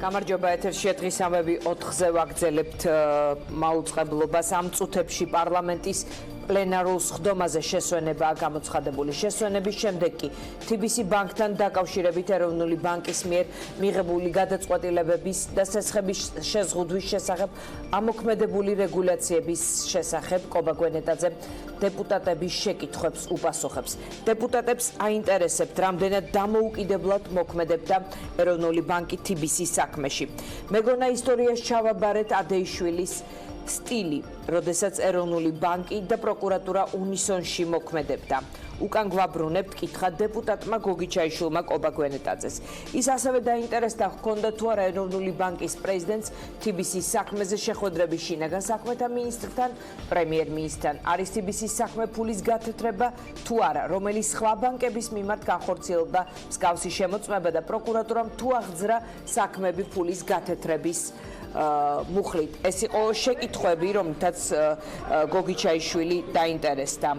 გამარჯობა ეთერში დღისამები 4-ზე ვაგრძელებთ მაუწყებლობას ამ წუთებში პარლამენტის პლენარულ სხდომაზე შესვენებაა გამოცხადებული. შესვენების შემდეგ კი TBC ბანკთან დაკავშირებით ეროვნული ბანკის მიერ მიღებული გადაწყვეტილებების და სესხების შეზღუდვის შესახებ ამოქმედებული რეგულაციების შესახებ კობა გვენეტაძე დეპუტატების შეკითხვებს უპასუხებს. დეპუტატებს აინტერესებთ, რამდენად დამოუკიდებლად მოქმედებდა ეროვნული ბანკი TBC-ის საქმეში. მეგონა ისტორიაში ჩავაბარეთ ადეიშვილის სტილი, როდესაც ეროვნული ბანკი და პროკურატურა უნისონში მოქმედებდა. უკან გვაბრუნებთ კითხა დეპუტატმა გოგი ჩაიშვილმა კობა გვენეტაძეს. ის ასევე დაინტერესდა, ჰქონდა თუ არა ეროვნული ბანკის პრეზიდენტს TBC-ის საქმეზე შეხვედრების შინაგან საქმეთა მინისტრთან, პრემიერ-მინისტრთან. არის TBC-ის საქმე ფულის გათეთრება თუ არა, რომელი სხვა ბანკების მიმართ განხორციელდა მსგავსი შემოწმება და პროკურატურამ თუ აღძრა საქმეები ფულის გათეთრების მუხლით. ეს იყო შეკითხვები, რომლითაც გოგი ჩაიშვილი დაინტერესდა.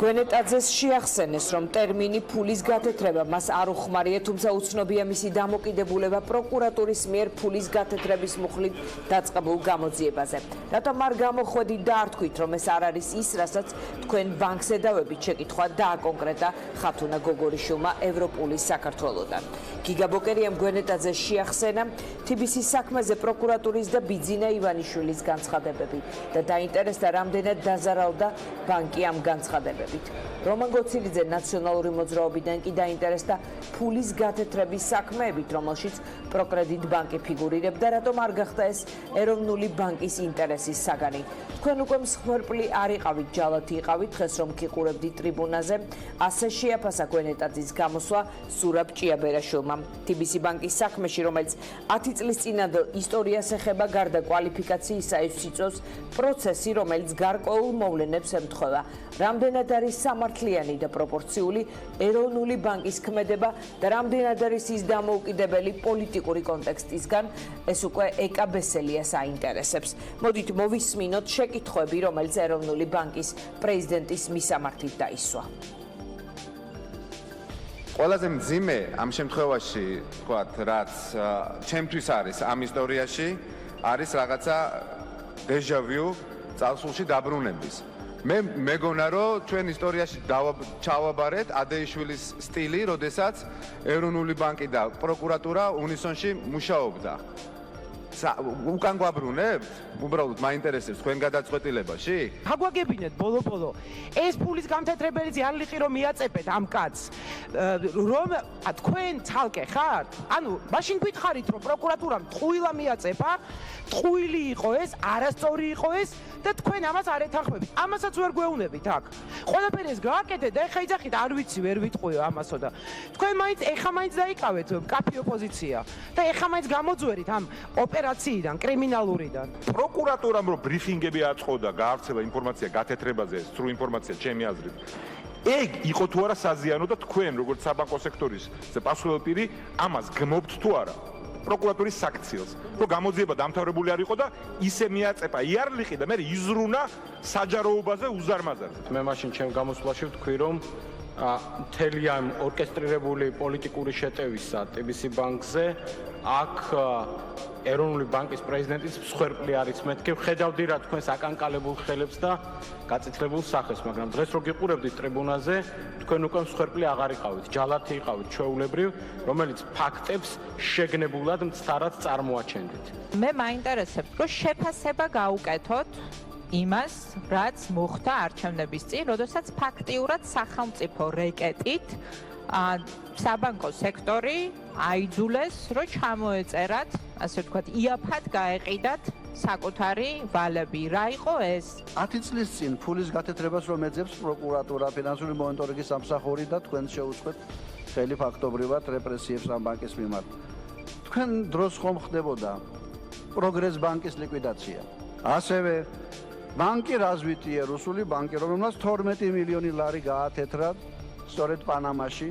გვენეტაძეს შეახსენეს, რომ ტერმინი ფულის გათეთრება მას არ უხმარია, თუმცა უცნობია მისი დამოკიდებულება პროკურატურის მიერ ფულის გათეთრების მუხლით დაწყებულ გამოძიებაზე. რატომ არ გამოხვედით და არ თქვით, რომ ეს არ არის ის, რასაც თქვენ ბანკს ედავებით, შეკითხვა დააკონკრეტა ხათუნა გოგორიშვილმა ევროპულის საქართველოდან. გიგა ბოკერიამ გვენეტაძეს შეახსენა TBC-ის საქმეზე პროკურატურის და ბიძინა ივანიშვილის განცხადებები და დაინტერესდა, რამდენად დაზარალდა ბანკი ამ განცხადებებით. რომან გოცილიძე ნაციონალური მოძრაობიდან კი დაინტერესდა ფულის გათეთრების საქმეებით, რომელშიც პროკრედიტ ბანკი ფიგურირებდა, რატომ არ გახდა ეს ეროვნული ბანკის ინტერესის საგანი. თქვენ უკვე მსხვერპლი არ იყავით, ჯალათი იყავით, დღეს რომ გიყურებდი ტრიბუნაზე, ასე შეაფასა გვენეტაძის გამოსვლა სურაბ ჭიაბერაშვილმა. TBC ბანკის საქმეში, რომელიც 10 წლის წინანდელ ისტორიას ეხება, გარდა კვალიფიკაციისა, ის იწვევს პროცესი, რომელიც გარკვეულ მოვლენებს ემთხვევა. რამდენად არის სამართლიანი და პროპორციული ეროვნული ბანკის ქმედება და რამდენად არის ის დამოუკიდებელი პოლიტიკური კონტექსტისგან, ეს უკვე ეკა ბესელიას აინტერესებს. მოდით მოვისმინოთ შეკითხვები, რომელიც ეროვნული ბანკის პრეზიდენტის მისამართით დაისვა. ყველაზე მძიმე ამ შემთხვევაში, თქვათ, რაც ჩემთვის არის ამ ისტორიაში, არის რაღაცა დეჟავიუ წარსულში დაბრუნების. მე მეგონა, რომ ჩვენ ისტორიაში ჩავაბარეთ ადეიშვილის სტილი, როდესაც ეროვნული ბანკი და პროკურატურა უნისონში მუშაობდა. უკან გვაბრუნებთ? უბრალოდ მაინტერესებს თქვენ გადაწყვეტილებაში? აგვაგებინეთ ბოლო-ბოლო. ეს ფულის გამთეთრებელი ზიარლიყი რომ მიაწებეთ ამ კაცს, რომ თქვენ ცალკე ხართ? ანუ მაშინ გითხარით, რომ პროკურატურამ ტყუილა მიაწება, ტყუილი იყო ეს, არასწორი იყო ეს და თქვენ ამას არ ეთანხმებით. ამასაც ვერ გვეუბნებით აქ. ყველაფერი ეს გააკეთეთ და ეხა იძახით, არ ვიცი, ვერ ვიტყვიო ამასო და თქვენ ეხა მაინც დაიკავეთ კაფე ოპოზიცია და ეხა მაინც გამოძვერით ამ ოპერაციიდან, კრიმინალურიდან. პროკურატურამ რო ბრიფინგები აწყო და გაარჩევა ინფორმაცია გათეთრებაზე, სრულ ინფორმაცია ჩემი აზრით. ეგ იყო თუ არა საზიანო და თქვენ როგორც საბანკო სექტორის პასუხობელ პირი ამას გმობთ თუ არა? პროკურატურის საქციელს, რომ გამოძიება დამთავრებული არ იყო და ისე მიაწეპა იარლიყი და მე იზრუნა საჯაროობაზე უზარმაზარზე. მე მაშინ ჩემ გამოსვლაში ვთქვი, რომ მთელი ამ ორკესტრირებული პოლიტიკური შეტევისა TBC ბანკზე აქ ეროვნული ბანკის პრეზიდენტის მსხვერპლი არის მეთქი. ვხედავდი რა თქვენს აკანკალებულ ხელებს და გაწითლებულ სახეს, მაგრამ დღეს რო გიყურებდით ტრიბუნაზე, თქვენ უკვე მსხვერპლი აღარ იყავით, ჯალათი იყავით ჩვეულებრივ, რომელიც ფაქტებს შეგნებულად მცდარად წარმოაჩენდით. მე მაინტერესებს, რომ შეფასება გაუკეთოთ იმას, რაც მოხდა არჩევნების წინ, როდესაც ფაქტიურად სახელმწიფო რეკეტით საბანკო სექტორი აიძულეს, რომ ჩამოეწერათ, ასე ვთქვათ, იაფად გაეყიდათ საკუთარი ვალები. რა იყო ეს? 10 წლის წინ ფულის გათეთრებას რომ ეძებს პროკურატურა, ფინანსური მონიტორინგის სამსახური და თქვენ შეუწყეთ ხელი ფაქტობრივად რეპრესიებს ამ ბანკის მიმართ. თქვენ დროს ხომ ხდებოდა პროგრეს ბანკის ლიკვიდაცია. ასევე ბანკი რაზვიტია, რუსული ბანკი, რომელმაც 12 მილიონი ლარი გაათეთრა სწორედ პანამაში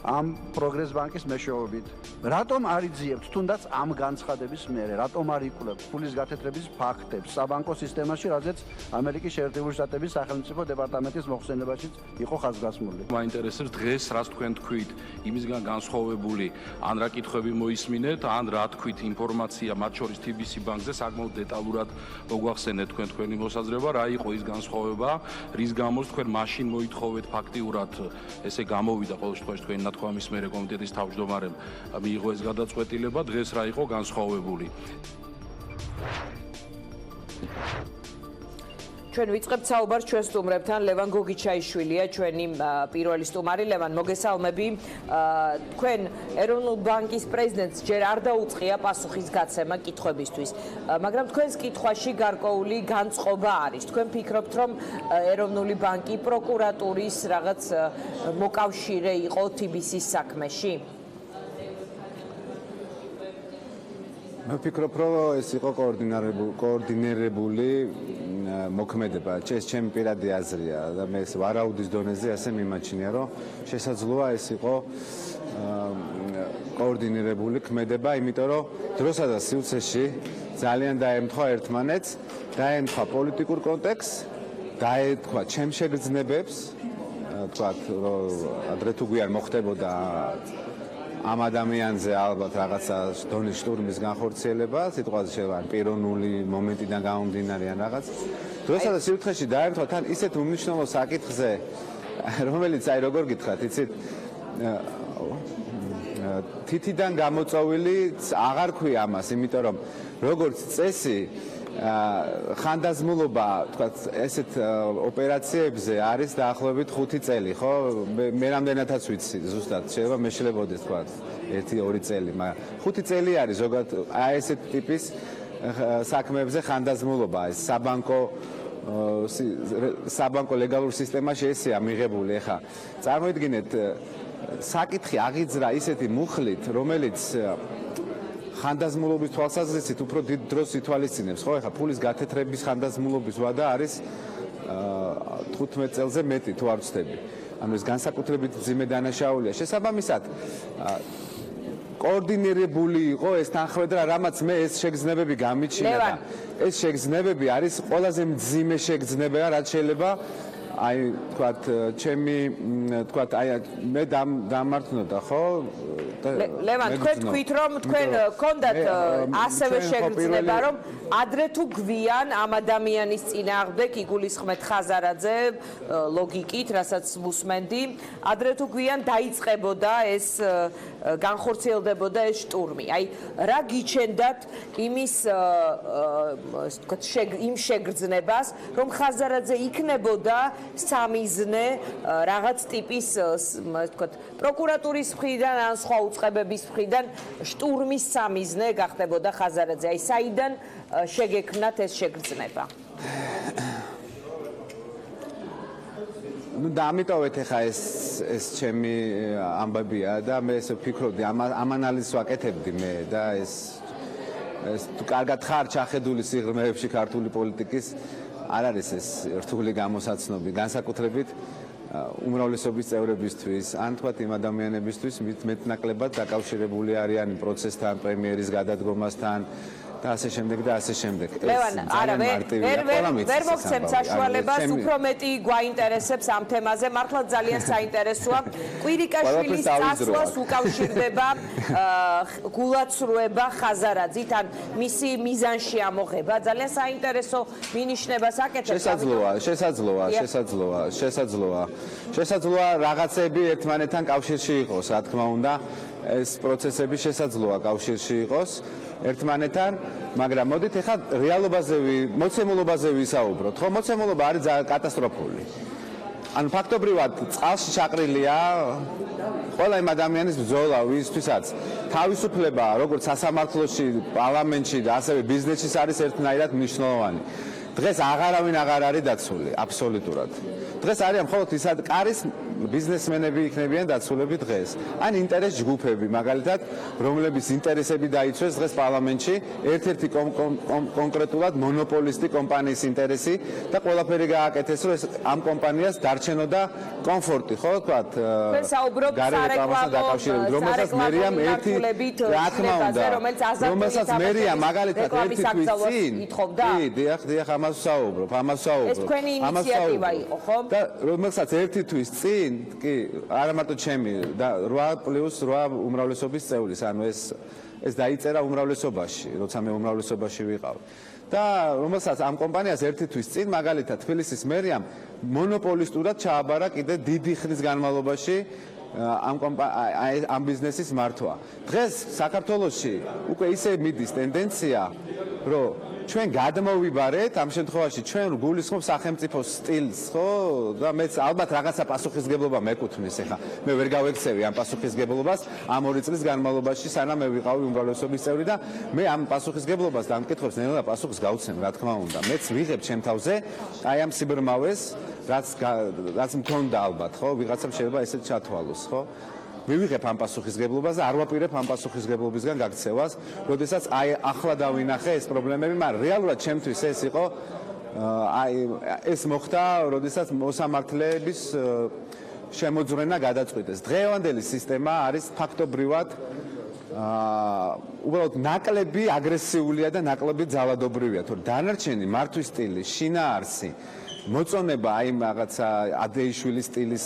ამ პროგრეს ბანკის მეშვეობით. რატომ არ იძიებთ თუნდაც ამ განცხადების მერე, რატომ არ იკვლევთ ფულის გათეთრების ფაქტებს საბანკო სისტემაში, რაზეც ამერიკის შეერთებული შტატების სახელმწიფო დეპარტამენტის მოხსენებაშიც იყო ხაზგასმული. მაინტერესებს დღეს რას თქვენ თქვით, იმისგან განსხვავებული, ან რა კითხვები მოისმინეთ, ან რა თქვით ინფორმაცია მათ შორის TBC ბანკზე საკმაოდ დეტალურად მოგვახსენეთ თქვენი მოსაზრება, რა იყო ის განსხვავება, რის გამოც თქვენ მაშინ მოითხოვეთ ფაქტიურად ესე გამოვიდა ყოველ შემთხვევაში თქვენი ნათქვამის მერე კომიტეტის თავმჯდომარემ მიიღო ეს გადაწყვეტილება, დღეს რა იყო განსხვავებული. ჩვენ ვიწყებთ საუბარს ჩვენ სტუმრებთან. ლევან გოგიჩაიშვილია ჩვენი პირველი სტუმარი. ლევან, მოგესალმები. თქვენ ეროვნულ ბანკის პრეზიდენტს ჯერ არ დაუწყია პასუხის გაცემა კითხვებისთვის, მაგრამ თქვენს კითხვაში გარკვეული განწყობა არის. თქვენ ფიქრობთ, რომ ეროვნული ბანკი პროკურატურის რაღაც მოკავშირე იყო TBC-ის საქმეში? მე ვფიქრობ, რომ ეს იყო კოორდინირებული მოქმედება. ეს ჩემი პირადი აზრია და მე ეს ვარაუდის დონეზე ასე მიმაჩნია, რომ შესაძლოა ეს იყო კოორდინირებული ქმედება, იმიტომ რომ დროსა და სივრცეში ძალიან დაემთხვა ერთმანეთს, დაემთხვა პოლიტიკურ კონტექსტს, დაემთხვა ჩემ შეგრძნებებს, თქვათ, რომ ადრე თუ გვიან მოხდებოდა ამ ადამიანზე ალბათ რაღაცა დონის შტურმის განხორციელება, სიტყვაზე შევარ პიროვნული მომენტიდან გამომდინარე ან რაღაც. დროსა და სივრცეში დაემთხვა თან ისეთ უმნიშვნელო საკითხზე, რომელიც აი როგორ გითხრათ, იცით, თითიდან გამოწოვილი აღარ ქვია ამას, იმიტომ რომ როგორც წესი ხანდაზმულობა, თქვათ, ესეთ ოპერაციებზე არის დაახლოებით 5 წელი, ხო? მე რამდენადაც ვიცი, ზუსტად, შეიძლება მეშლებოდეს, თქვათ, 1-2 წელი, მაგრამ 5 წელი არის ზოგადად აი ესეთ ტიპის საქმეებზე ხანდაზმულობა, ეს საბანკო ლეგალურ სისტემაში ესეა მიღებული. ეხა წარმოიდგინეთ, საკითხი აღიძრა ისეთი მუხლით, რომელიც ხანდაზმულობის თვალსაზრისით უფრო დიდ დროს ითვალისწინებს, ხო? ეხა ფულის გათეთრების ხანდაზმულობის ვადა არის 15 წელზე მეტი, თუ არ ვცდები. ანუ ეს განსაკუთრებით მძიმე დანაშაულია. შესაბამისად, კოორდინირებული იყო ეს თანხმედრა, რამაც მე ეს შეგრძნებები გამიჩინა და ეს შეგრძნებები არის ყველაზე მძიმე შეგრძნება, რაც შეიძლება აი თქვათ ჩემი თქვათ აი მე დამართნოდა ხო ლევან თქვენ თქვით რომ თქვენ გქონდათ ასევე შეგრძნება რომ ადრე თუ გვიან ამ ადამიანის წინააღმდეგ იგულისხმეთ ხაზარაძე ლოგიკით რასაც ვუსმენდი ადრე თუ გვიან დაიწყებოდა ეს განხორციელდებოდა ეს შტურმი აი რა გიჩენდათ იმის თქვათ იმ შეგრძნებას რომ ხაზარაძე იქნებოდა სამიზნე რაღაც ტიპის თქვათ პროკურატურის მხრიდან ან სხვა უწყებების მხრიდან შტურმის სამიზნე გახდებოდა ხაზარაძე აი საიდან შეგექმნათ ეს შეგრძნება ну და ამიტოვეთ ახლა ეს ჩემი ამბებია და მე ესე ვფიქრობდი ამ ანალიზს ვაკეთებდი მე და ეს თუ კარგად ხარ ჩახედული სიღრმეებში ქართული პოლიტიკის არ არის ეს რთული გამოსაცნობი განსაკუთრებით უმრავლესობის წევრებისთვის ან თქვათ იმ ადამიანებისთვის მეტნაკლებად დაკავშირებული არიან პროცესთან პრემიერის გადადგომასთან და ასე შემდეგ და ასე შემდეგ. ლევან, არა, ვერ მოგცემ საშუალებას, უფრო მეტი გვაინტერესებს ამ თემაზე, მართლაც ძალიან საინტერესოა. კვირიკაშვილის წასვლას უკავშირდება გულაცრუება ხაზარაძით, ან მისი მიზანში ამოღება, ძალიან საინტერესო მინიშნებას აკეთებს. შესაძლოა რაღაცები ერთმანეთთან კავშირში იყოს, რა თქმა უნდა, ეს პროცესები შესაძლოა კავშირში იყოს. ერთმანეთთან, მაგრამ მოდით ახლა რეალობაზე მოცემულობაზე ვისაუბროთ. ხო, მოცემულობა არის კატასტროფული. ანუ ფაქტობრივად წყალში ჩაყრილია ყველა იმ ადამიანის ბრძოლა, ვისთვისაც თავისუფლება, როგორც სასამართლოში, პარლამენტში და ასევე ბიზნესში არის ერთნაირად მნიშვნელოვანი. დღეს აღარავინ აღარ არის დაცული, აბსოლუტურად. დღეს არიან მხოლოდ ის კარის ბიზნესმენები იქნებიან დაცულები დღეს. ან ინტერეს ჯგუფები, მაგალითად, რომლების ინტერესები დაიცვეს დღეს პარლამენტში, ერთ-ერთი კონკრეტულად მონოპოლისტი კომპანიის ინტერესი და ყველაფერი გააკეთეს, რომ ეს ამ კომპანიას დარჩენოდა კომფორტი, ხო, თქვათ, გარეკლამასთან დაკავშირებით, რომელსაც მერიამ ერთი რა თქმა უნდა, რომელსაც მერიამ მაგალითად ერთი თვის წინ კი, დიახ, ამას ვსაუბრობ. ეს თქვენი ინიციატივა იყო, ხო? და რომელსაც ერთი თვის წინ, კი, არა მარტო ჩემი და 8+8 უმრავლესობის წევრის, ანუ ეს დაიწერა უმრავლესობაში, როცა მე უმრავლესობაში ვიყავ. და რომელსაც ამ კომპანიას ერთი თვის წინ, მაგალითად, თბილისის მერიამ მონოპოლისტურად ჩააბარა კიდე დიდი ხნის განმავლობაში ამ ბიზნესის მართვა. დღეს საქართველოში უკვე ისე მიდის ტენდენცია, რომ ჩვენ გადმოვიბარეთ ამ შემთხვევაში ჩვენ გულისხმობ სახელმწიფოს სტილს, ხო? და მეც ალბათ რაღაცა პასუხისგებლობა მეკუთვნის, ეხა მე ვერ გავექცევი ამ პასუხისგებლობას ამ 2 წლის განმავლობაში, სანამ მე ვიყავი უმრავლესობის წევრი და მე ამ პასუხისგებლობას და ამ კითხვებს ნელა პასუხს გავცემ, რა თქმა უნდა. მეც ვიღებ ჩემ თავზე აი ამ სიბრმავეს, რაც მქონდა ალბათ, ხო? ვიღაცამ შეიძლება ესეც ჩათვალოს, ხო? მივიღებ ამ პასუხისგებლობას და არ ვაპირებ ამ პასუხისგებლობისგან გაქცევას, როდესაც აი ახლა დავინახე ეს პრობლემები, მაგრამ რეალურად ჩემთვის ეს იყო აი ეს მოხდა, როდესაც მოსამართლეების შემოძვრენა გადაწყვიტეს. დღევანდელი სისტემა არის ფაქტობრივად უბრალოდ ნაკლები აგრესიულია და ნაკლები ძალადობრივია, თორე დანარჩენი მართვის სტილი, შინაარსი მოწონება აი რაღაცა ადეიშვილის სტილის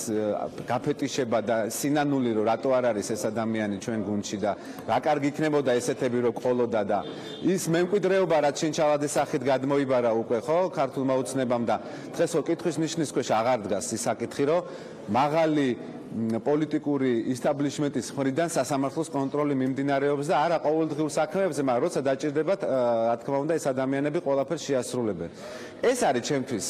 გაფეტიშება და სინანული რომ რატო არ არის ეს ადამიანი ჩვენ გუნდში და რა კარგი იქნებოდა ესეთები რომ ყოლოდა და ის მემკვიდრეობა რაც შენჩალადეს სახით გადმოიბარა უკვე ხო ქართულმა ოცნებამ და დღეს კითხვის ნიშნის ქვეშ აღარ დგას ის საკითხი რომ მაღალი პოლიტიკური ისტაბლიშმენტის მხრიდან სასამართლოს კონტროლი მიმდინარეობს და არა ყოველდღიურ საქმეებზე, მაგრამ როცა დაჭირდებათ, რა თქმა უნდა, ეს ადამიანები ყველაფერს შეასრულებენ. ეს არის ჩემთვის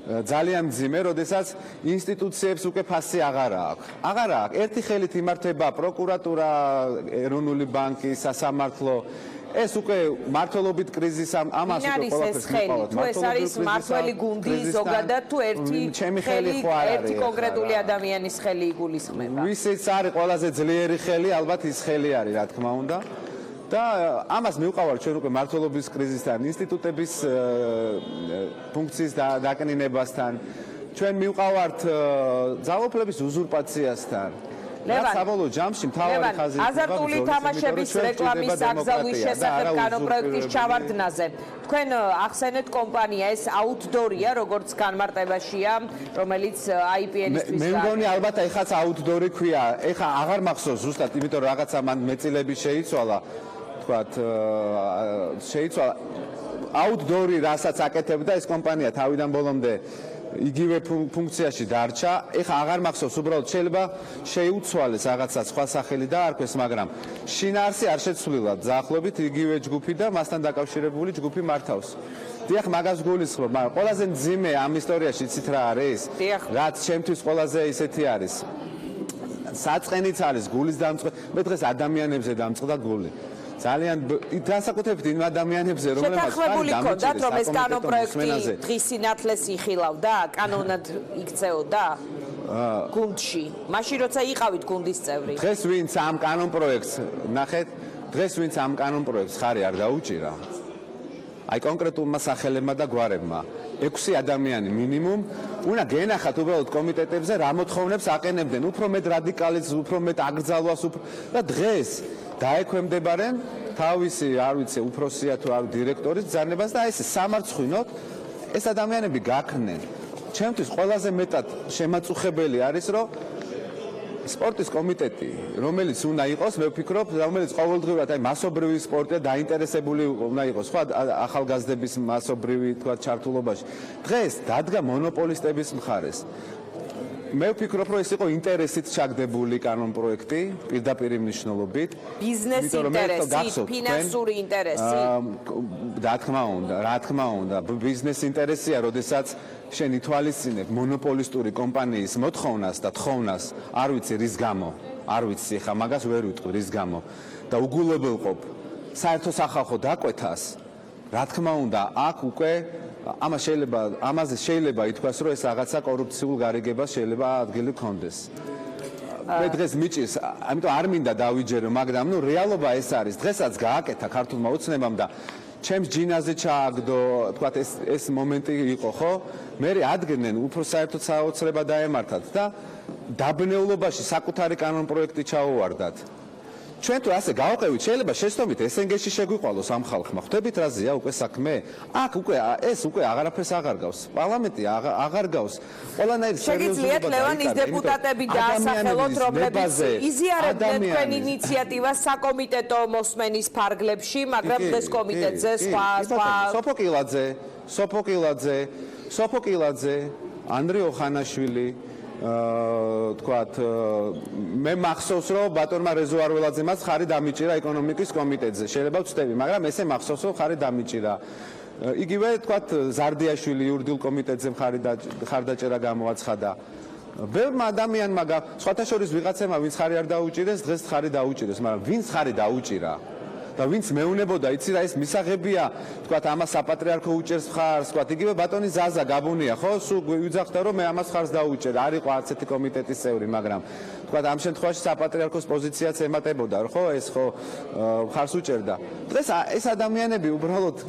ძალიან მძიმე, როდესაც ინსტიტუციებს უკვე ფასი აღარ აქვს. აღარ აქვს. ერთი ხელით იმართება პროკურატურა, ეროვნული ბანკი, სასამართლო. ეს უკვე მართლობით კრიზის ამას უკვე ყველაფერს მიყავთ. თუ ეს არის მართველი გუნდი ზოგადად თუ ერთი ხელი, ერთი კონკრეტული ადამიანის ხელი იგულისხმება. ვისაც არის ყველაზე ძლიერი ხელი, ალბათ ის ხელი არის, რა თქმა უნდა. და ამას მივყავართ ჩვენ უკვე მართლობის კრიზისთან, ინსტიტუტების ფუნქციის დაკნინებასთან, ჩვენ მივყავართ ძალაუფლების უზურპაციასთან. საბოლოო ჯამში მთავარი ხაზი აზარტული თამაშების რეკლამის აკზალვის შესახებ კანონპროექტის ჩავარდნაზე. თქვენ ახსენეთ კომპანია ეს აუთდორია, როგორც განმარტებაშია, რომელიც IPN-ისთვის მე მგონი ალბათ ეხაც აუთდორი ქვია. ეხა აღარ მახსოვს ზუსტად, იმიტომ რომ რაღაცა მან მეწილები შეიცვალა, თქვათ შეიცვალა აუთდორი, რასაც აკეთებდა ეს კომპანია თავიდან ბოლომდე იგივე ფუნქციაში დარჩა. ეხა აღარ მახსოვს, უბრალოდ შეიძლება შეუცვალეს რაღაცა სხვა სახელი დაარქვეს, მაგრამ შინაარსი არ შეცვლილა დაახლოებით იგივე ჯგუფი და მასთან დაკავშირებული ჯგუფი მართავს. დიახ, მაგას გულისხმობ, მაგრამ ყველაზე მძიმე ამ ისტორიაში იცით რა არის? რაც ჩემთვის ყველაზე ისეთი არის. საწყენიც არის გულის დამწყება. მე დღეს ადამიანებზე დამწყდა გული. ძალიან განსაკუთრებით იმ ადამიანებზე, რომლებსაც შეთანხმებული ჰქონდათ, რომ ეს კანონპროექტი დღის სინათლეს იხილავდა, კანონად იქცეოდა გუნდში. მაშინ როცა იყავით გუნდის წევრი. დღეს ვინც ამ კანონპროექტს ნახეთ, დღეს ვინც ამ კანონპროექტს ხარი არ დაუჭირა. აი კონკრეტულმა სახელებმა და გვარებმა 6 ადამიანი მინიმუმ უნდა გენახათ უბრალოდ კომიტეტებზე რა მოთხოვნებს აყენებდნენ, უფრო მეტ რადიკალიზმს, უფრო მეტ აკრძალვას და დღეს დაექვემდებარენ თავისი, არ ვიცი, უფროსია თუ არ დირექტორის ბრძანებას და ეს სამარცხვინოთ ეს ადამიანები გაქრნენ. ჩემთვის ყველაზე მეტად შემაწუხებელი არის, რომ სპორტის კომიტეტი, რომელიც უნდა იყოს, მე ვფიქრობ, რომელიც ყოველდღიურად აი მასობრივი სპორტია დაინტერესებული უნდა იყოს, სხვა ახალგაზრდების მასობრივი თქვა ჩართულობაში. დღეს დადგა მონოპოლისტების მხარეს. მე ვფიქრობ, რომ ეს იყო ინტერესით ჩაგდებული კანონპროექტი, პირდაპირ მნიშვნელობით. ბიზნეს ინტერესი, ფინანსური ინტერესი. რა თქმა უნდა, ბიზნეს ინტერესია, როდესაც შენ ითვალისწინებ მონოპოლისტური კომპანიის მოთხოვნას და თხოვნას, არ ვიცი რის გამო, არ ვიცი, ხა მაგას ვერ ვიტყვი რის გამო და უგულებელყოფ საერთო სახალხო დაკვეთას, რა თქმა უნდა, აქ უკვე ამაზე შეიძლება ითქვას, რომ ეს რაღაცა კორუფციულ გარიგებას შეიძლება ადგილი ჰქონდეს. მე დღეს მიჭირს, ამიტომ არ მინდა დავიჯერო, მაგრამ ნუ რეალობა ეს არის. დღესაც გააკეთა ქართულმა ოცნებამ და ჩემს ჯინაზე ჩააგდო, თქვათ ეს მომენტი იყო, ხო? მე ადგენენ უფრო საერთოდ საოცრება დაემართათ და დაბნეულობაში საკუთარი კანონპროექტი ჩაუვარდათ. ჩვენ თუ ასე გავყევით, შეიძლება შეცდომით SNG-ში შეგვიყვალოს ამ ხალხმა. ხვდებით რაზეა უკვე საქმე? აქ უკვე ეს უკვე აღარაფერს აღარ გავს. პარლამენტი აღარ გავს. ყველანაირი შეგიძლიათ ლევან ის დეპუტატები დაასახელოთ, რომლებიც იზიარებდნენ თქვენ ინიციატივას საკომიტეტო მოსმენის ფარგლებში, მაგრამ დღეს კომიტეტზე სხვა სოფოკილაძე, ანდრე ოხანაშვილი თქვათ მე მახსოვს რომ ბატონმა რეზო არველაძემაც ხარი დამიჭირა ეკონომიკის კომიტეტზე შეიძლება ვწდები მაგრამ ესე მახსოვს რომ ხარი დამიჭირა იგივე თქვათ ზარდიაშვილი იურიდიულ კომიტეტზე ხარდაჭერა გამოაცხადა ბევრმა ადამიანმა სხვათა შორის ვიღაცემა ვინც ხარი არ დაუჭირეს დღეს ხარი დაუჭირეს მაგრამ ვინც ხარი დაუჭირა და ვინც მეუნებოდა იცი რა ეს მისაღებია თქვათ ამას საპატრიარქო უჭერს ხარს თქვათ იგივე ბატონი ზაზა გაბუნია ხო სულ ვიძახდა რომ მე ამას ხარს დაუჭერე არ იყო არც ერთი კომიტეტის წევრი მაგრამ თქვათ ამ შემთხვევაში საპატრიარქოს პოზიციაც ემატებოდა ხო ეს ხო ხარს უჭერდა დღეს ეს ადამიანები უბრალოდ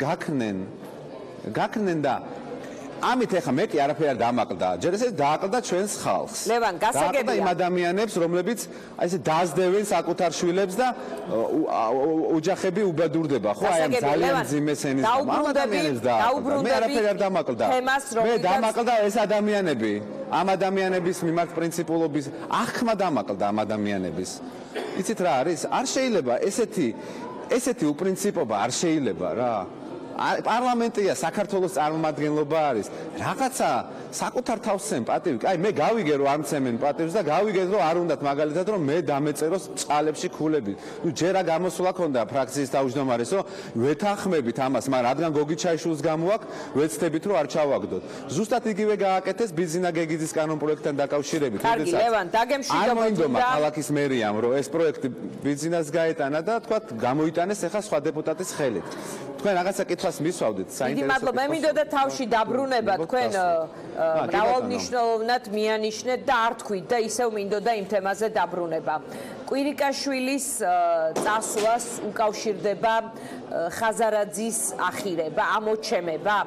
გაქნენ და ამით ეხა მე კი არაფერი არ დამაკლდა. ჯერ ესე დააკლდა ჩვენს ხალხს. ლევან, გასაგებია. იმ ადამიანებს, რომლებიც აი ესე დაასდევენ საკუთარ შვილებს და ოჯახები უბადურდება, ხო? აი ამ ძალიან ძიმე სენის ამ ადამიანებს დააკლდა. მე არაფერი არ დამაკლდა. მე დამაკლდა ეს ადამიანები. ამ ადამიანების მიმართ პრინციპულობის აღქმა დამაკლდა ამ ადამიანების. იცით რა არის? არ შეიძლება ესეთი უპრინციპობა არ შეიძლება რა. პარლამენტია საქართველოს წარმომადგენლობა არის რაღაცა საკუთარ თავს წემ პატივი აი მე გავიგე რომ არ მცემენ პატივს და გავიგე რომ არ უნდათ მაგალითად რომ მე დამეწეროს წყალებში ქულები ნუ ჯერა გამოსვლა ქონდა ფრაქციის თავმჯდომარეს რომ ვეთანხმებით ამას მაგრამ რადგან გოგი ჩაიშვილს გამოაქვს ვეცდებით რომ არ ჩავაგდოთ ზუსტად იგივე გააკეთეს ბიზინა გეგიძის კანონპროექტთან დაკავშირებით კარგი ლევან დაგემშვიდობოთ ქალაქის მერიამ რომ ეს პროექტი ბიზინას გაეტანა და თქვა გამოიტანეს ახლა სხვა დეპუტატის ხელით თქვენ რაღაცა კითხვას მისვავდით საინტერესო დიდი მადლობა მე მინდოდა თავში დაბრუნება თქვენ მრავალნიშნოვნად მიანიშნეთ და არ თქვით და ისევ მინდოდა იმ თემაზე დაბრუნება კვირიკაშვილის წასვლას უკავშირდება ხაზარაძის ახირება ამოჩემება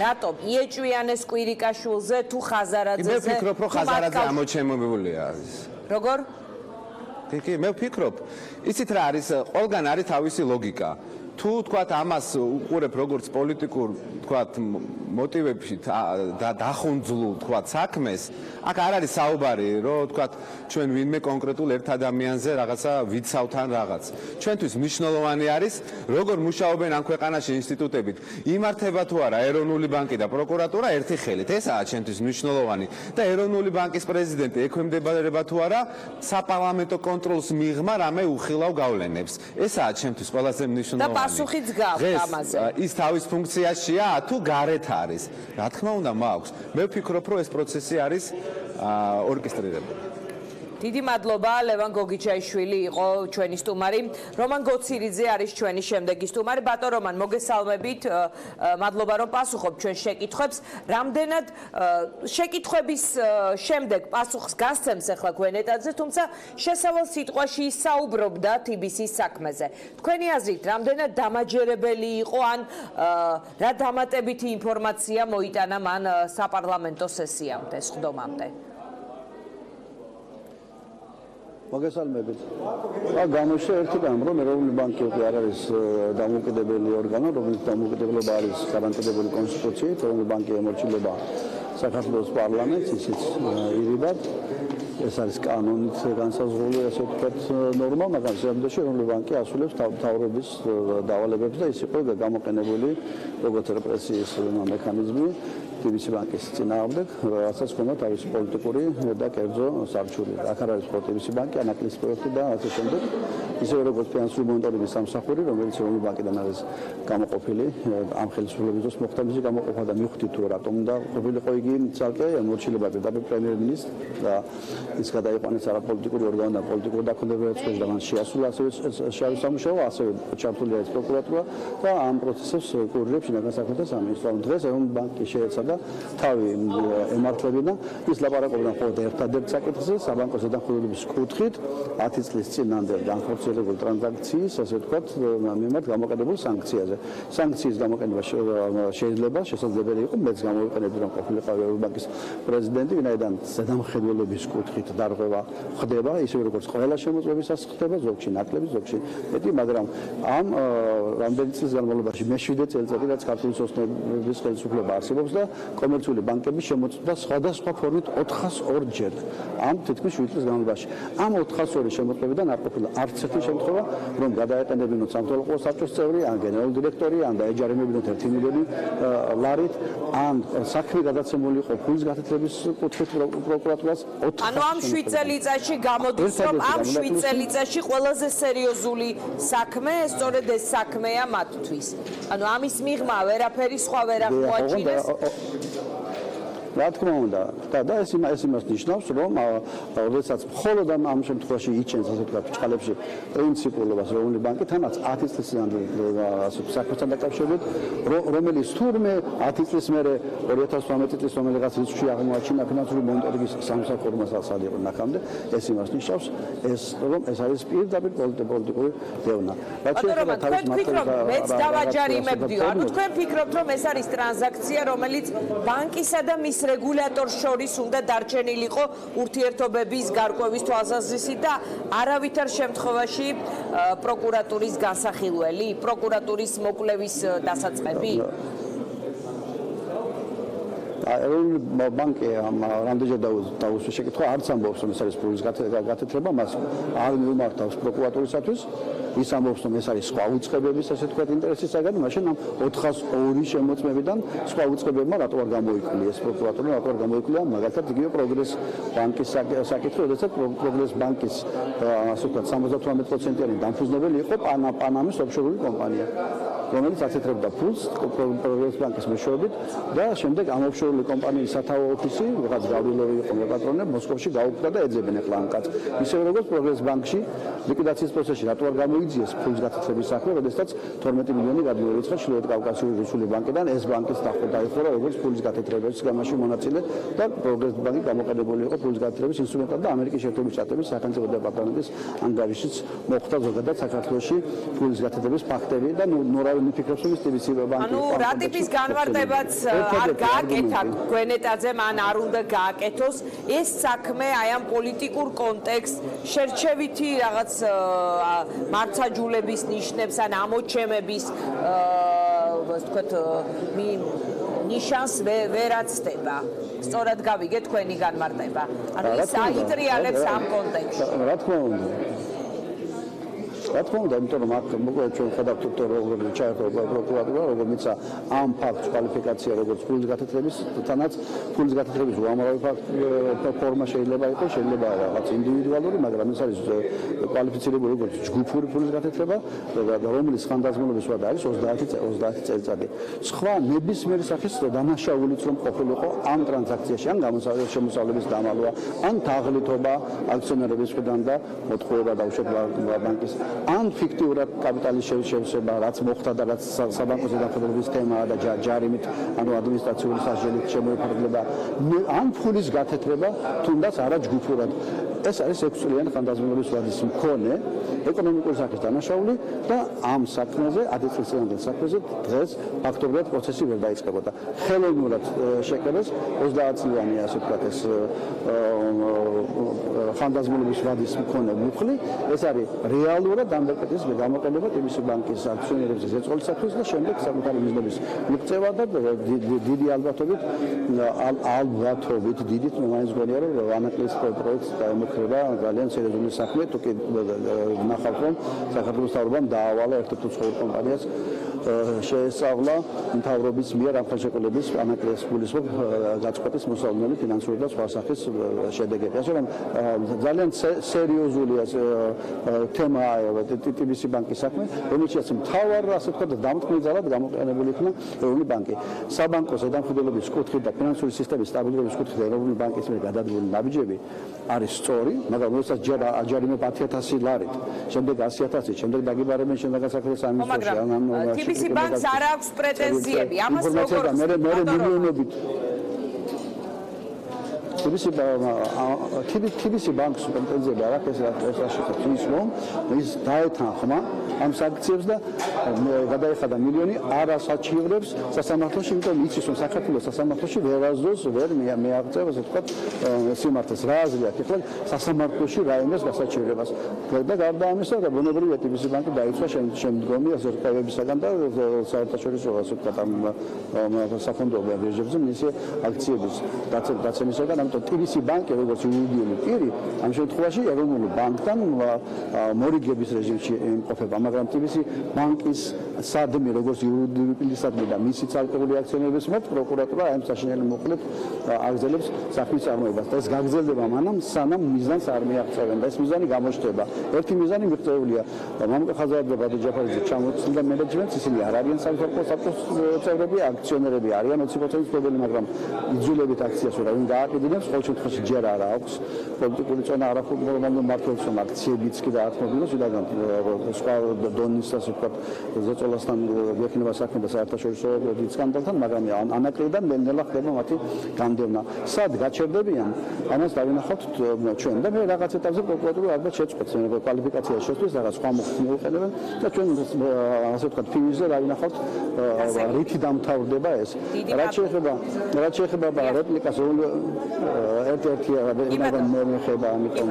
რატომ იეჭვიანეს კვირიკაშვილზე თუ ხაზარაძეზე მე ვფიქრობ რომ ხაზარაძე ამოჩემებულია როგორ კი მე ვფიქრობ იცით რა არის ყველგან არის თავისი ლოგიკა თუ თქვათ ამას უყურებ როგორც პოლიტიკურ თქვათ მოტივებში და დახუნძლულ თქვათ საქმეს აქ არ არის საუბარი რომ თქვათ ჩვენ ვინმე კონკრეტულ ერთ ადამიანზე რაღაცა ვიცავთან რაღაც ჩვენთვის მნიშვნელოვანი არის როგორ მუშაობენ ამ ქვეყანაში ინსტიტუტებით იმართება თუ არა ეროვნული ბანკი და პროკურატურა ერთი ხელით ესაა ჩვენთვის მნიშვნელოვანი და ეროვნული ბანკის პრეზიდენტი ექვემდებარება თუ არა საპარლამენტო კონტროლს მიღმა რამე უხილავ გავლენებს ესაა ჩვენთვის ყველაზე მნიშვნელოვანი პასუხიც გაქვთ ამაზე. ის თავის ფუნქციაშია თუ გარეთ არის. რა თქმა უნდა მაქვს. მე ვფიქრობ რომ ეს პროცესი არის ორკესტრირებული. დიდი მადლობა ლევან გოგიჩაიშვილი იყო ჩვენი სტუმარი. რომან გოცირიძე არის ჩვენი შემდეგი სტუმარი. ბატონ რომან, მოგესალმებით. მადლობა რომ პასუხობთ ჩვენ შეკითხვებს. რამდენად შეკითხვების შემდეგ პასუხს გასცემს ახლა გვენეტაძე, თუმცა შესავალ სიტყვაში ისაუბრობდა TBC-ის საქმეზე. თქვენი აზრით, რამდენად დამაჯერებელი იყო ან რა დამატებითი ინფორმაცია მოიტანა მან საპარლამენტო სესიამდე, სხდომამდე? მოგესალმებით. გამოჩნდა ერთი რამ, რომ ეროვნული ბანკი უკვე არ არის დამოუკიდებელი ორგანო, რომელიც დამოუკიდებლობა არის გარანტირებული კონსტიტუციით, ეროვნული ბანკი ემორჩილება საქართველოს პარლამენტს, ისიც ირიბად. ეს არის კანონით განსაზღვრული, ასე ვთქვათ, ნორმა, მაგრამ შემდგომში ეროვნული ბანკი ასრულებს მთავრობის დავალებებს და ის იყო გამოყენებული როგორც რეპრესიის მექანიზმი TBC ბანკის წინააღმდეგ, რასაც ჰქონდა თავისი პოლიტიკური და კერძო სარჩული. აქ არ არის TBC ბანკი, ანაკლის პროექტი და ასე შემდეგ. ისევე როგორც ფინანსური მონიტორინგის სამსახური, რომელიც რომელი ბანკიდან არის გამოყოფილი, ამ ხელისუფლების დროს მოხდა მისი გამოყოფა და მივხვდით თუ რატომ უნდა ყოფილიყო იგი ცალკე მორჩილებაზე და პრემიერ-მინისტრ და ის გადაიყვანეს არაპოლიტიკური ორგანო და პოლიტიკური დაქვემდებარებაში და მან შეასრულა ასევე შავი სამუშაო, ასევე ჩართულია ეს პროკურატურა და ამ პროცესებს კურირებს შინაგან საქმეთა სამინისტრო. დღეს ბანკი შეეცადა თავი ემართლებინა, ის ლაპარაკობდა მხოლოდ ერთადერთ საკითხზე, საბანკო ზედამხედველობის კუთხით 10 წლის წინამდე განხორციელებულ ტრანზაქციის, ასე ვთქვათ, მიმართ გამოყენებულ სანქციაზე. სანქციის გამოყენება შეიძლება შესაძლებელი იყო, მეც გამოვიყენებდი რომ ყოფილიყავი ევრობანკის პრეზიდენტი, ვინაიდან ზედამხედველობის კუთხით დარღვევა ხდება, ისე როგორც ყველა შემოწმებისას ხდება, ზოგში ნაკლები, ზოგში მეტი, მაგრამ ამ რამდენი წლის განმავლობაში მე-7 წელიწადი რაც ქართული სოცნების ხელისუფლება არსებობს და კომერციული ბანკები შემოწმდა სხვადასხვა ფორმით 402 ჯერ ამ თითქმის 7 წლის განმავლობაში. ამ 402 შემოწმებიდან არ ყოფილა არც ერთი შემთხვევა, რომ გადაეტანებინოთ სამთავრობო საბჭოს წევრი, ან გენერალური დირექტორი, ან დაეჯარიმებინოთ 1 მილიონი ლარით, ან საქმე გადაცემული იყო ფულის გათეთრების კუთხით პროკურატურას 4. ანუ ამ 7 წელიწადში გამოდის, რომ ამ 7 წელიწადში ყველაზე სერიოზული საქმე, სწორედ ეს საქმეა მათთვის. ანუ ამის მიღმა ვერაფერი სხვა ვერ აღმოაჩინეს. რა თქმა უნდა, და ეს იმას ნიშნავს, რომ როდესაც მხოლოდ ამ შემთხვევაში იჩენს, ასე ვთქვათ, ბრჭყალებში პრინციპულობას რომელი ბანკი თანაც 10 წლის საქმესთან დაკავშირებით, რომელიც თურმე 10 წლის მერე 2018 წლის რომელიღაც რიცხვში აღმოაჩინა ფინანსური მონიტორინგის სამსახურმა სად იყო ნახამდე, ეს იმას ნიშნავს, რომ ეს არის პირდაპირ პოლიტიკური დევნა. ანუ თქვენ ფიქრობთ, მეც დავაჯარიმებდიო. ანუ თქვენ ფიქრობთ, რომ ეს არის ტრანზაქცია, რომელიც ბანკისა და მის რეგულატორს შორის უნდა დარჩენილიყო ურთიერთობების გარკვევის თვალსაზრისით და არავითარ შემთხვევაში პროკურატურის განსახილველი, პროკურატურის მოკვლევის დასაწყები? ეროვნული ბანკი რამდენჯერ დაუსვა შეკითხვა, არც ამბობს, რომ ეს არის ფულის გათეთრება, მას არ მიმართავს პროკურატურისათვის. ის ამბობს, რომ ეს არის სხვა უწყებების, ასე ვთქვათ, ინტერესის საგანი, მაშინ ამ 402 შემოწმებიდან სხვა უწყებებმა რატო არ გამოიკვლიეს ეს პროკურატურა, რატო არ გამოიკვლია, მაგალითად, იგივე პროგრეს ბანკის საკითხი, როდესაც პროგრეს ბანკის, ასე ვთქვათ, 78%-იანი დამფუძნებელი იყო პანამის ოფშორული კომპანია, რომელიც აცეტრებდა ფულს პროგრეს ბანკის მეშვეობით და შემდეგ ამ ოფშორული კომპანიის სათავო ოფისი, რაღაც გავრილოვი იყო მოპატრონე, მოსკოვში გაუქმდა და ეძებენ ახლა ამ კაცს. ისევე როგორც პროგრეს ბანკში ლიკვიდაციის პროცესში რატო არ გამოიძიეს ფულის გათეთრების საქმე, როდესაც 12 მილიონი გადმოირიცხა ჩრდილოეთ კავკასიური რუსული ბანკიდან, ეს ბანკის დაიხურა როგორც ფულის გათეთრების გამაში მონაწილე და პროგრეს ბანკი გამოყენებული იყო ფულის გათეთრების ინსტრუმენტად და ამერიკის შეერთებული შტატების სახელმწიფო დეპარტამენტის ანგარიშიც მოხდა ზოგადად საქართველოში ფულის გათეთრების ფაქტები და ნურავინი ფიქრობს, რომ TBC ბანკი ანუ რა ტიპის განმარტებაც არ გააკეთა გვენეტაძემ, ან არ უნდა გააკეთოს ეს საქმე აი ამ პოლიტიკურ კონტექსტ შერჩევითი რაღაც მარცაჯულების ნიშნებს ან ამოჩემების ვთქვათ ნიშანს ვერ აცდება. სწორად გავიგე თქვენი განმარტება. ანუ ის აიტრიალებს ამ კონტექსტში. რა თქმა უნდა. რა თქმა უნდა, იმიტომ რომ აქ მოკლედ ჩვენ ხედავთ როგორ ჩაერთო პროკურატურა, როგორ მიცა ამ ფაქტს კვალიფიკაცია როგორც ფულის გათეთრების, თანაც ფულის გათეთრების უამრავი ფორმა შეიძლება იყოს, შეიძლება რაღაც ინდივიდუალური, მაგრამ ეს არის კვალიფიცირებული როგორც ჯგუფური ფულის გათეთრება, რომლის ხანდაზმულობის ვადა არის 30 წელიწადი. სხვა ნებისმიერი სახის დანაშაულიც რომ ყოფილიყო ამ ტრანზაქციაში, ან შემოსავლების დამალვა, ან თაღლითობა აქციონერების მხრიდან და მოთხოვება დაუშვება ბანკის ან ფიქტიურად კაპიტალის შევსება, რაც მოხდა და რაც საბანკო ზედამხედველობის თემაა და ჯარიმით, ანუ ადმინისტრაციული სასჯელით შემოიფარგლება, ან ფულის გათეთრება, თუნდაც არა ჯგუფურად. ეს არის 6 წლიანი ხანდაზმულობის ვადის მქონე ეკონომიკური სახის დანაშაული და ამ საქმეზე 10 წლის წინანდელ საქმეზე დღეს ფაქტობრივად პროცესი ვერ დაიწყებოდა. ხელოვნურად შეკრებას 30 წლიანი, ასე ვთქვათ, ეს ხანდაზმულობის ვადის მქონე მუხლი, ეს არის რეალურად დამოკიდების გამოყენება TBC ბანკის აქციონერებზე ზეწოლისათვის და შემდეგ საკუთარი მიზნების მიღწევა და დიდი ალბათობით დიდით მაინც გონია რომ ანაკლის პროექტს დაემუქრება ძალიან სერიოზული საქმე, თუ კი ნახავთ რომ საქართველოს მთავრობამ დაავალა ერთ-ერთ უცხოურ კომპანიას შეესწავლა მთავრობის მიერ ამ ხელშეკრულების ანაკრეს გულისხმობ გაწყვეტის მოსალოდნელი ფინანსური და სხვა სახის შედეგები. ასე რომ ძალიან სერიოზულია თემაა TBC ბანკის საქმე, რომელშიც მთავარ ასე ვთქვათ დამტკბილ ძალად გამოყენებული იქნა ეროვნული ბანკი. საბანკო ზედამხედველობის კუთხით და ფინანსური სისტემის სტაბილურობის კუთხით ეროვნული ბანკის მიერ გადადგმული ნაბიჯები არის სწორი, მაგრამ როდესაც ჯარიმე 10,000 ლარით, შემდეგ 100,000, შემდეგ დაგიბარებენ შემდეგაც საქართველოს სამინისტროში. TBC ბანკს არ აქვს პრეტენზიები. ამას როგორ მილიონობით TBC ბანკს პრეტენზიები არ აქვს ეს რომ ის დაეთანხმა ამ სანქციებს და გადაეხადა მილიონი არასაჩივრებს სასამართლოში, იმიტომ იცის რომ საქართველოს სასამართლოში ვერასდროს ვერ მეაღწევს ასე ვთქვათ სიმართლეს. რა აზრი აქვს ახლა სასამართლოში რაიმეს გასაჩივრებას და გარდა ამისა ბუნებრივია TBC ბანკი დაიცვა შემდგომი ასე ვთქვათ და საერთაშორისო ასე ვთქვათ ამ საფონდო ბირჟებზე მისი აქციების დაცემისაგან. TBC ბანკი როგორც იურიდიული პირი ამ შემთხვევაში ეროვნული ბანკთან მორიგების რეჟიმში იმყოფება, მაგრამ TBC ბანკის სადმი როგორც იურიდიული პირის სადმი და მისი ცალკეული აქციონერების მომთ პროკურატურა ამ საშინელი მოხლით აგრძელებს საქმის წარმოებას და ეს გაგრძელდება მანამ სანამ მიზანს არ მიაღწევენ და ეს მიზანი გამოჩნდება. ერთი მიზანი მიღწეულია მამუკა ხაზაძე და ბადო ჯაფარიძე ჩამოწმდა მენეჯმენტს, ისინი არ არიან სამხატვრო საბჭოს წევრები, აქციონერები არიან 20% მფლობელი, მაგრამ იძულებით აქციას ვერ აღინ გააყიდინებს. ყოველ შემთხვევაში ჯერ არ აქვს პოლიტიკური წონა არ აქვს მართლაც რომ აქციებიც კი დაათმობინოს უდაგან სხვა დონის ასე ვთქვათ ზეწოლასთან გვექნება საქმე და საერთაშორისო სკანდალთან, მაგრამ ანაკრიდან ნელა ხდება მათი განდევნა. სად გაჩერდებიან? ამას დავინახავთ ჩვენ და მე რაღაც ეტაპზე პროკურატურა ალბათ შეწყვეტს კვალიფიკაციას შესწვრის რაღაც სხვა მოხდით მიუყენებენ და ჩვენ ასე ვთქვათ ფინიშზე დავინახავთ რითი დამთავრდება ეს. რაც შეეხება რეპლიკას ერთ-ერთი მეხება, ამიტომ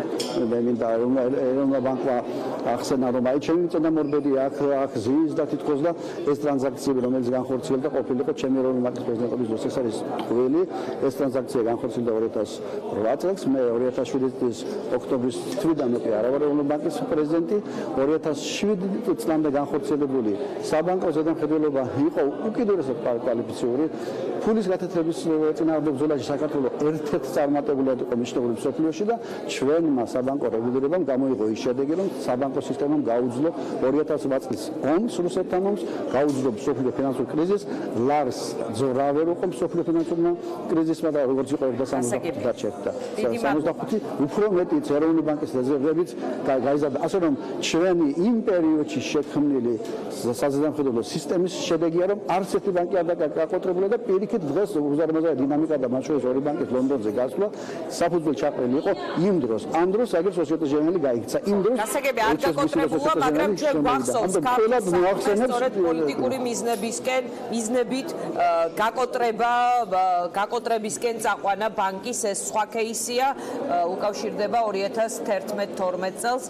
მე მინდა ეროვნულ ბანკმა ახსენა რომ აი ჩემი წინამორბედი აქ ზის და თითქოს და ეს ტრანზაქციები რომელიც განხორციელდა ყოფილიყო ჩემი ეროვნული ბანკის პრეზიდენტობის დროს, ეს არის ტყუილი. ეს ტრანზაქცია განხორციელდა 2008 წელს, მე 2007 წლის ოქტომბრის თვიდან კი არა ვარ ეროვნული ბანკის პრეზიდენტი. 2007 წლამდე განხორციელებული საბანკო ზედამხედველობა იყო უკიდურესად კვალიფიციური. ფულის გათეთრების წინააღმდეგ ბრძოლაში საქართველოს ერთ-ერთი წარმატებულად იყო მნიშვნელოვანი მსოფლიოში და ჩვენმა საბანკო რეგულირებამ გამოიღო ის შედეგი, რომ საბანკო სისტემამ გაუძლო 2008 წლის ომს, რუსეთთან ომს, გაუძლო მსოფლიო ფინანსურ კრიზისს, ლარს ძორა ვერ უყო მსოფლიო ფინანსურ კრიზისმა და როგორც იყო 1965 დაჩერდა. 65 უფრო მეტიც ეროვნული ბანკის რეზერვებიც გაიზარდა, ასე რომ ჩვენი იმ პერიოდში შექმნილი საზედამხედველო სისტემის შედეგია, რომ არც ერთი ბანკი არ დაკონტროლებულა და პირიქით დღეს უზარმაზარი დინამიკა და მათ შორის ორი ბანკის ლონდონზე გასვლა საფუძველი ჩაყრილი იყო იმ დროს. ამ დროს აგერ სოციეტეტე ჟენერალი გაიქცა. იმ დროს გასაგები არ დაკონტრებულა, მაგრამ ჩვენ გვახსოვს სწორედ პოლიტიკური მიზნებით გაკოტრებისკენ წაყვანა ბანკის ეს სხვა кейსია, უკავშირდება 2011-12 წელს.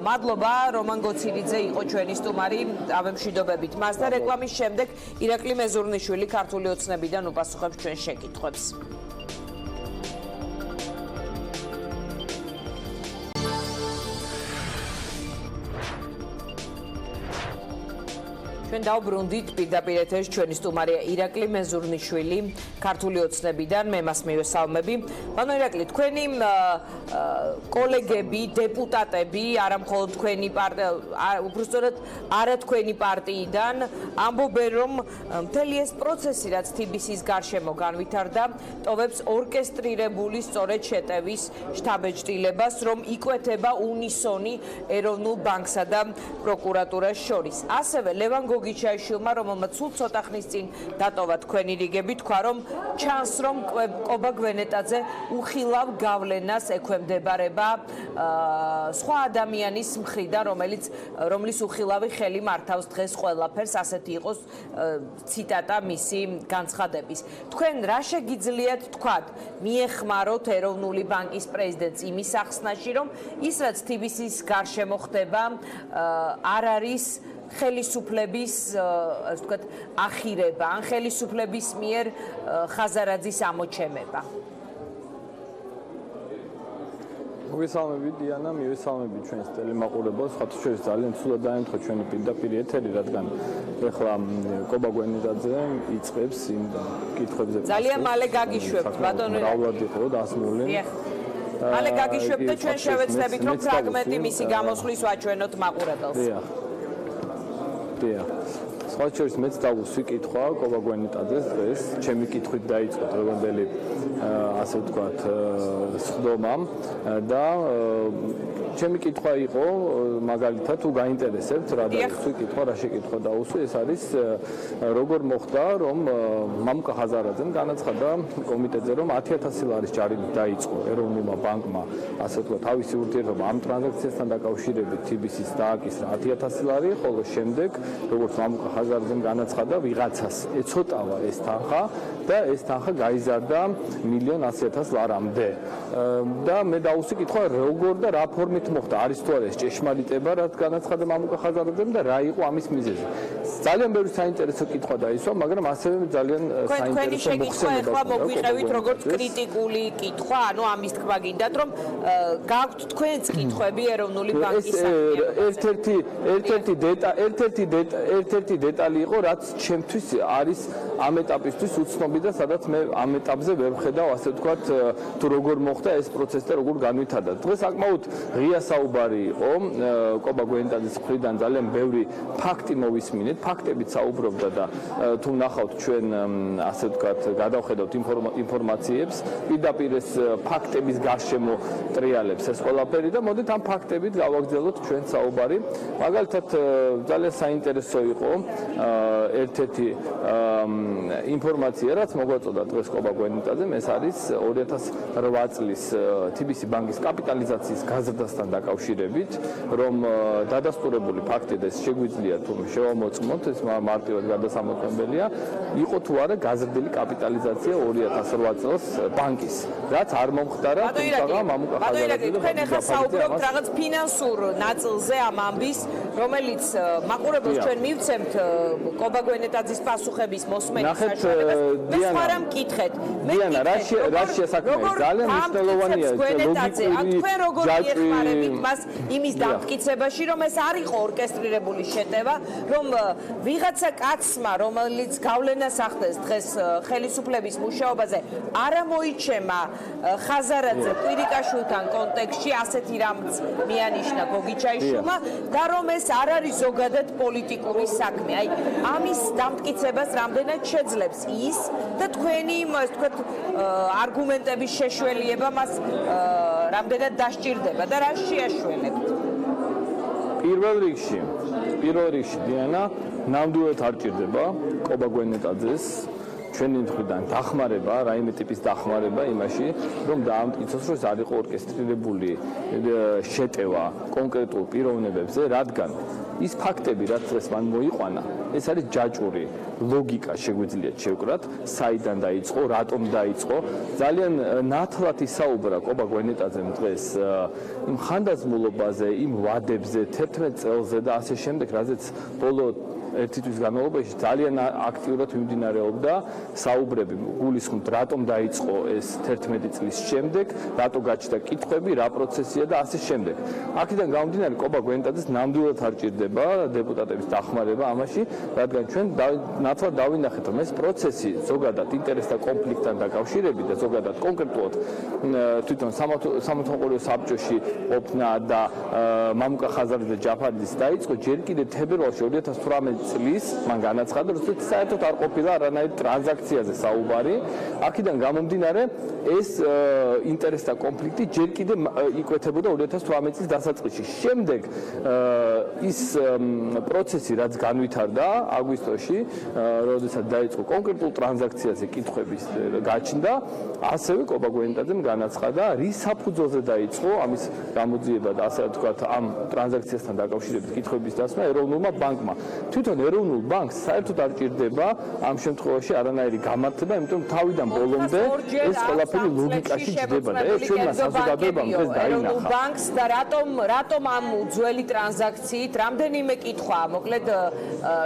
მადლობა რომან გოცილიძე იყო ჩვენი სტუმარი ამ მშვიდობებით. მას და რეკლამის შემდეგ ირაკლი მეზურნიშვილი ქართული ოცნებიდან უპასუხებს ჩვენ შეკითხვებს. ჩვენ დავბრუნდით პირდაპირ ეთერში ჩვენი სტუმარია ირაკლი მეზურნიშვილი ქართული ოცნებიდან, მე მას მივესალმები. ბანო ირაკლი, თქვენი კოლეგები, დეპუტატები, არა მხოლოდ თქვენი პარტია, უბრალოდ არა თქვენი პარტიიდან ამბობენ, რომ მთელი ეს პროცესი, რაც TBC-ის გარშემო განვითარდა, ტოვებს ორკესტრირებული სწორედ შეტევის შთაბეჭდილებას, რომ იკვეთება უნისონი ეროვნულ ბანკსა და პროკურატურას შორის. ასევე ლევან გოგიჩაიშვილმა, რომელმაც სულ ცოტა ხნის წინ დატოვა თქვენი რიგები, თქვა, რომ ჩანს, რომ კობა გვენეტაძე უხილავ გავლენას ექვემდებარება სხვა ადამიანის მხრიდან, რომლის უხილავი ხელი მართავს დღეს ყველაფერს, ასეთი იყოს ციტატა მისი განცხადების. თქვენ რა შეგიძლიათ თქვათ, მიეხმაროთ ეროვნული ბანკის პრეზიდენტს იმის ახსნაში, რომ ის რაც TBC-ის გარშემო ხდება, არ არის ხელისუფლების, ასე ვთქვათ, ახირება, ან ხელისუფლების მიერ ხაზარაძის ამოჩემება. მოგესალმები დიანა, მივესალმები ჩვენს ტელემაყურებელს. ხათო შორის ძალიან ცუდად დაემთხვა ჩვენი პირდაპირ ეთერი, რადგან ეხლა კობა გვენიდაძე იწყებს იმ კითხვებზე. ძალიან მალე გაგიშვებთ, ბატონო. მრავლად იყო დასმული. მალე გაგიშვებთ და ჩვენ შევეცდებით, რომ ფრაგმენტი მისი გამოსვლის ვაჩვენოთ მაყურებელს. დიახ. სხვა შორის მეც დავუსვი კითხვა კობა გვენიდაძეს დღეს, ჩემი კითხვით დაიწყო დღევანდელი ასე ვთქვათ სხდომა და ჩემი კითხვა იყო მაგალითად თუ გაინტერესებთ რა დაუსვი კითხვა, რა შეკითხვა დაუსვი, ეს არის როგორ მოხდა რომ მამუკა ხაზარაძემ განაცხადა კომიტეტზე რომ 10000 ლარის ჯარით დაიწყო ეროვნულმა ბანკმა ასე ვთქვათ თავისი ურთიერთობა ამ ტრანზაქციასთან დაკავშირებით TBC-ს დააკისრა 10000 ლარი, ხოლო შემდეგ როგორც მამუკა ხაზარაძემ განაცხადა ვიღაცას ეცოტავა ეს თანხა და ეს თანხა გაიზარდა 1,100,000 ლარამდე. და მე დავუსვი კითხვა როგორ და რა ფორმით მოხდა, არის თუ არა ეს ჭეშმარიტება, რაც განაცხადა მამუკა ხაზარაძემ და რა იყო ამის მიზეზი. ძალიან ბევრი საინტერესო კითხვა დაისვა, მაგრამ ასევე ძალიან საინტერესო მოხსენება. ახლა მოგვიყევით როგორც კრიტიკული კითხვა, ანუ ამის თქმა გინდათ რომ გაქვთ თქვენს კითხვები ეროვნული ბანკის ერთ-ერთი დეტალი იყო, რაც ჩემთვის არის ამ ეტაპისთვის უცნობი და სადაც მე ამ ეტაპზე ვერ ვხედავ, ასე ვთქვათ, თუ როგორ მოხდა ეს პროცესი და როგორ განვითარდა. დღეს საკმაოდ ღია საუბარი იყო კობა გვენიდაძის მხრიდან, ძალიან ბევრი ფაქტი მოვისმინეთ, ფაქტებით საუბრობდა და თუ ნახავთ ჩვენ ასე ვთქვათ, გადავხედავთ ინფორმაციებს, პირდაპირ ეს ფაქტების გარშემო ტრიალებს ეს ყველაფერი და მოდით ამ ფაქტებით გავაგრძელოთ ჩვენ საუბარი. მაგალითად ძალიან საინტერესო იყო ერთ-ერთი ინფორმაცია, რაც მოგვაწოდა დღეს კობა გვენიდაძემ, ეს არის 2008 წლის TBC ბანკის კაპიტალიზაციის გაზრდასთან დაკავშირებით, რომ დადასტურებული ფაქტი და ეს შეგვიძლია თუ შევამოწმოთ, ეს მარტივად გადასამოწმებელია, იყო თუ არა გაზრდილი კაპიტალიზაცია 2008 წელს ბანკის, რაც არ მომხდარა თუმცა მამუკა ხაზარაძე და თქვენ ახლა საუბრობთ რაღაც ფინანსურ ნაწილზე ამ ამბის, რომელიც მაყურებელს ჩვენ მივცემთ კობა გვენიდაძის პასუხების მოსმენის საშუალებას. მე სხვა რამ მკითხეთ. დიანა, რა შეასაქმეა? ძალიან მნიშვნელოვანია გვენიდაძე, ან თქვენ როგორ ეხმარებით მას იმის დამტკიცებაში, რომ ეს არ იყო ორკესტრირებული შეტევა, რომ ვიღაცა კაცმა, რომელიც გავლენას ახდენს დღეს ხელისუფლების მუშაობაზე, არ მოიჩემა ხაზარაძე კვირიკაშვილთან კონტექსტში ასეთი რამც მიანიშნა გოგიჩაიშვილმა და რომ ეს არ არის ზოგადად პოლიტიკური საქმე. აი, ამის დამტკიცებას რამდენად შეძლებს ის და თქვენი, ასე ვთქვათ, არგუმენტების შეშველიება მას რამდენად დასჭირდება და რა შეაშველებთ? პირველ რიგში დიანა, ნამდვილად არ ჭირდება კობა გვენიდაძეს ჩვენი მხრიდან დახმარება, რაიმე ტიპის დახმარება იმაში, რომ დაამტკიცოს, რომ ეს არ იყო ორკესტრირებული შეტევა კონკრეტულ პიროვნებებზე, რადგან ის ფაქტები, რაც დღეს მან მოიყვანა, ეს არის ჯაჭვური ლოგიკა შეგვიძლია შევკრათ, საიდან დაიწყო, რატომ დაიწყო. ძალიან ნათლად ისაუბრა კობა გვენიდაძემ დღეს იმ ხანდაზმულობაზე, იმ ვადებზე, 11 წელზე და ასე შემდეგ, რაზეც ბოლო ერთი თვის განმავლობაში ძალიან აქტიურად მიმდინარეობდა საუბრები, გულისხმობთ, რატომ დაიწყო ეს 11 წლის შემდეგ, რატო გაჩნდა კითხვები, რა პროცესია და ასე შემდეგ. აქედან გამომდინარე, კობა გვენიდაძეს ნამდვილად არ ჭირდება დეპუტატების დახმარება ამაში, რადგან ჩვენ ნათლად დავინახეთ, რომ ეს პროცესი ზოგადად ინტერესთა კონფლიქტთან დაკავშირებით და ზოგადად კონკრეტულად თვითონ სამართალყორო საბჭოში ყოფნა და მამუკა ხაზარაძე ჯაფარიძის დაიწყო ჯერ კიდევ თებერვალში 2018 წლის მან განაცხადა, რომ საერთოდ არ ყოფილა არანაირ ტრანზაქციაზე საუბარი. აქედან გამომდინარე, ეს ინტერესთა კონფლიქტი ჯერ კიდევ იკვეთებოდა 2018 წლის დასაწყისში. შემდეგ ის პროცესი, რაც განვითარდა აგვისტოში, როდესაც დაიწყო კონკრეტულ ტრანზაქციაზე კითხვების გაჩნდა, ასევე კობა გვენიდაძემ განაცხადა, რის საფუძველზე დაიწყო ამის გამოძიება და ასე ვთქვათ, ამ ტრანზაქციასთან დაკავშირებით კითხვების დასმა ეროვნულმა ბანკმა. თვითონ თვითონ ეროვნულ ბანკს საერთოდ არ ჭირდება ამ შემთხვევაში არანაირი გამართება, იმიტომ რომ თავიდან ბოლომდე ეს ყველაფერი ლოგიკაში ჯდება და ეს ჩვენმა საზოგადოებამ დღეს დაინახა. ბანკს და რატომ ამ ძველი ტრანზაქციით რამდენიმე კითხვა, მოკლედ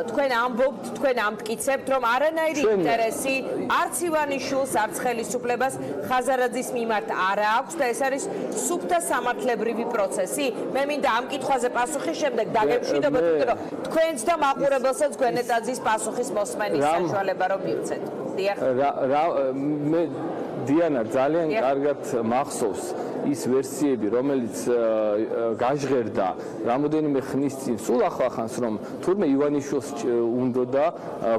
თქვენ ამბობთ, თქვენ ამტკიცებთ, რომ არანაირი ინტერესი არც ივანიშვილს, არც ხელისუფლებას ხაზარაძის მიმართ არ აქვს და ეს არის სუფთა სამართლებრივი პროცესი. მე მინდა ამ კითხვაზე პასუხის შემდეგ დაგემშვიდობოთ, იმიტომ რომ თქვენც და მაყურებელსაც გვენეტაძის პასუხის მოსმენის საშუალება რომ მივცეთ. დიახ. მე დიანა ძალიან კარგად მახსოვს ის ვერსიები, რომელიც გაჟღერდა რამოდენიმე ხნის წინ, სულ ახლახანს, რომ თურმე ივანიშვილს უნდოდა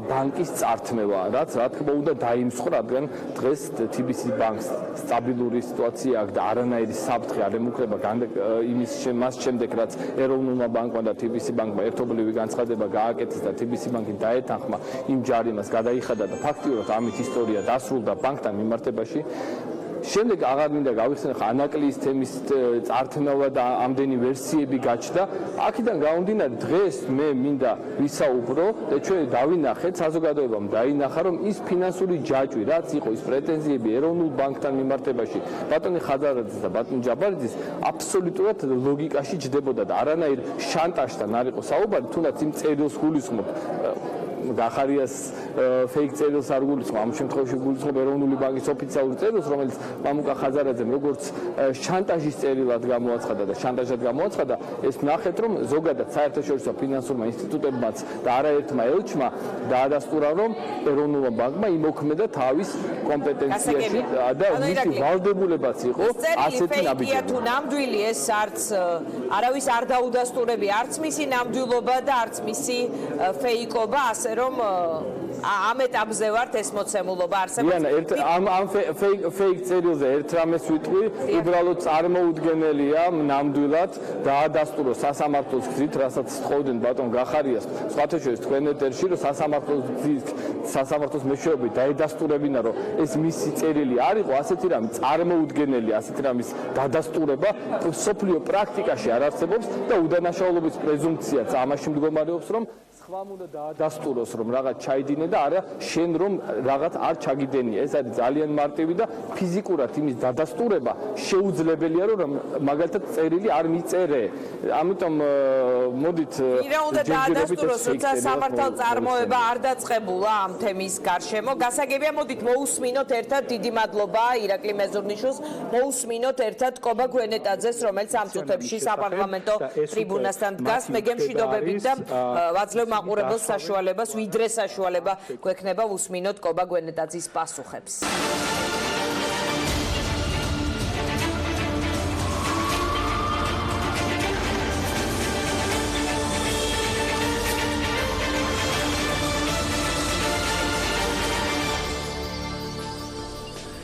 ბანკის წართმევა, რაც რა თქმა უნდა დაიმსხვრა, რადგან დღეს TBC ბანკს სტაბილური სიტუაცია აქვს და არანაირი საფრთხე არ ემუქრება მას შემდეგ, რაც ეროვნულმა ბანკმა და TBC ბანკმა ერთობლივი განცხადება გააკეთეს და TBC ბანკი დაეთანხმა იმ ჯარიმას, გადაიხადა და ფაქტიურად ამით ისტორია დასრულდა ბანკთან მიმართებაში. შემდეგ აღარ მინდა გავიხსენე ანაკლიის თემის წართმევა და ამდენი ვერსიები გაჩნდა. აქედან გამომდინარე დღეს მე მინდა ვისაუბრო და ჩვენ დავინახეთ, საზოგადოებამ დაინახა, რომ ის ფინანსური ჯაჭვი, რაც იყო ის პრეტენზიები ეროვნულ ბანკთან მიმართებაში, ბატონი ხაზარაძის და ბატონ ჯაბარიძის აბსოლუტურად ლოგიკაში ჯდებოდა და არანაირ შანტაჟთან არ იყო საუბარი, თუნდაც იმ წერილს გულისხმობ გახარიას ფეიქ წერილს არ გულისხმობ, ამ შემთხვევაში გულისხმობ ეროვნული ბანკის ოფიციალურ წერილს, რომელიც მამუკა ხაზარაძემ როგორც შანტაჟის წერილად გამოაცხადა და შანტაჟად გამოაცხადა, ეს ნახეთ, რომ ზოგადად საერთაშორისო ფინანსურმა ინსტიტუტებმაც და არაერთმა ელჩმა დაადასტურა, რომ ეროვნულმა ბანკმა იმოქმედა თავის კომპეტენციაში და მისი ვალდებულებაც იყო ასეთი ნაბიჯები. თუ ნამდვილი ეს არც არავის არ დაუდასტურებია, არც მისი ნამდვილობა და არც მისი ფეიკობა, ასე რომ ამ ეტაპზე ვართ ეს მოცემულობა არსებობს. ამ ფეიქ წერილზე ერთ რამეს ვიტყვი, უბრალოდ წარმოუდგენელია ნამდვილად დაადასტურო სასამართლოს გზით, რასაც თხოვდნენ ბატონ გახარიას, სხვათა შორის თქვენ ეთერში, რომ სასამართლოს მეშვეობით დაედასტურებინა, რომ ეს მისი წერილი არ იყო, ასეთი რამე წარმოუდგენელი, ასეთი რამის დადასტურება სოფლიო პრაქტიკაში არ არსებობს და უდანაშაულობის პრეზუმფციაც ამაში მდგომარეობს, რომ სხვამ უნდა დაადასტუროს, რომ რაღაც ჩაიდინე და არა შენ რომ რაღაც არ ჩაგიდენია. ეს არის ძალიან მარტივი და ფიზიკურად იმის დადასტურება შეუძლებელია, რომ მაგალითად წერილი არ მიწერე. ამიტომ მოდით ვირა უნდა დაადასტუროს, როცა სამართალ წარმოება არ დაწყებულა ამ თემის გარშემო. გასაგებია, მოდით მოусმინოთ ერთად, დიდი მადლობა ირაკლი მეზურნიშვილს, მოусმინოთ ერთად კობა გვენეტაძეს, რომელიც ამ წუთებში საპარლამენტო ტრიბუნასთან დგას. მე გემშვიდობებით და ვაძლევ მაყურებელს საშუალებას, ვიდრე საშუალება გვექნება უსმინოთ კობა გვენეტაძის პასუხებს.